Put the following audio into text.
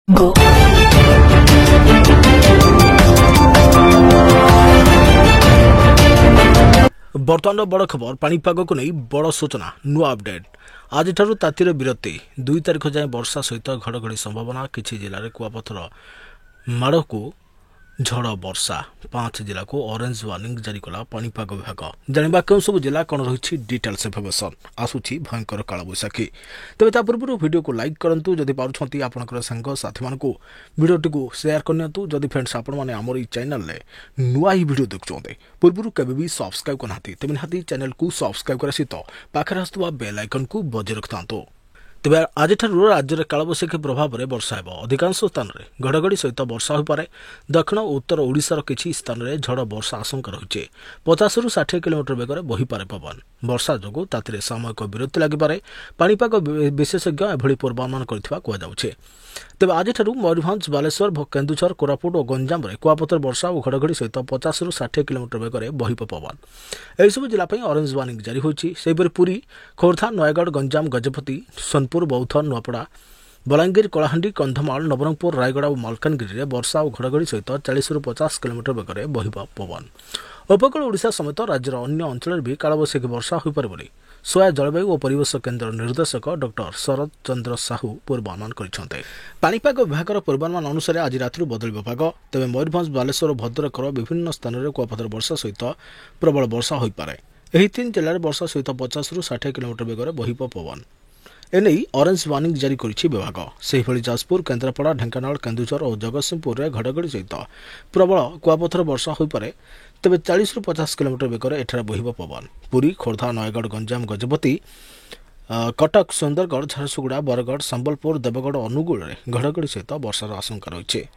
Go. बर्तमान बड़ खबर पाणीपाग को नहीं बड़ सूचना नुआ अपडेट आज तातीर विरति 2 तारिख जाए वर्षा सहित घड़घड़ी संभावना किसी जिले में कुआपथर माड़ को झड़ वर्षा 5 जिला को ऑरेंज वार्निंग जारी कला पाणीपाग विभाग जाना क्यों सब जिला कौन रही डिटेल्स इनफर्मेशन आसूची भयंकर कालबैशाखी तेज ता पूर्व वीडियो को लाइक करूँ जदि पार्टी आपंकर सांग साथी मानक भिडियोटी को सेयार करनी जदि फ्रेंड्स आपण मैंने आमर ये चैनल नुआ ही भिडियो देखुंते पूर्व केवे भी सब्सक्राइब करना तेज निहाती चैनल को सब्सक्राइब कर सहित पाखे आसुवा बेल आइकन को बजाय रखता तेज आज राज्य में कालबैशाखी प्रभाव में वर्षा हो अधिकांश स्थान में घड़घड़ी सहित वर्षा हो पारे दक्षिण और उत्तर ओडिशार किछि स्थान में झड़ वर्षा आशंका रही 50 ରୁ 60 किलोमीटर बेगर बहीपारे पवन वर्षा जोगु तातिरे सामयिक विरति लगिपारे पाणीपाग विशेषज्ञ एभली पूर्वानुमान करथिबा कुहाଯାଉଛି। तेज आज मयूरभंज बालेश्वर केन्दुझर कोरापुट और गंजाम में कुआपथर वर्षा और घड़घड़ी सहित 50 ରୁ 60 किलोमीटर बेगर बहिब पवन एहिसबू जिला ऑरेंज वार्निंग जारी होछि। पुरी खोर्धा नयगढ़ गंजाम गजपति सोनपुर बौद्ध नुआपड़ा बलांगीर कलाहांडी कंधमाल नवरंगपुर रायगड़ा और मालकानगिरी में वर्षा और घड़घड़ी सहित 40 ରୁ 50 किलोमीटर बेगर बहिब पवन उपकूल ओडिशा समेत राज्यर अन्य अंचल भी कालबैशाखी वर्षा हो पारे बोली सोया जलवायु और परिवेश केन्द्र निर्देशक डॉक्टर शरद चंद्र साहू पूर्वानुमान करछन्ते। पाणीपाग विभाग पूर्वानुमान अनुसार आज रात्रि बदलिब पाग तेज मयूरभंज बालेश्वर और भद्रकर विभिन्न स्थान में कुआपथर वर्षा सहित प्रबल वर्षा हो पारे। एही 3 जिले में वर्षा सहित 50 ରୁ 60 किलोमीटर बेगर बहिब पवन एने ऑरेंज वार्निंग जारी करिछि विभाग। सेहिभଳି जाजपुर केन्द्रापड़ा ढेंकानाल केन्दुझर और जगतसिंहपुर में घड़घड़ी सहित प्रबल कुआपथर वर्षा हो पारे तेज 40 ରୁ 50 किलोमीटर बेगर एठार बहिब पवन पुरी खोर्धा नयगढ़ गंजाम गजपति कटक सुंदरगढ़ झारसुगुड़ा बरगढ़ संबलपुर देवगढ़ अनुगुल में घड़घड़ी सहित वर्षार आशंका रही है।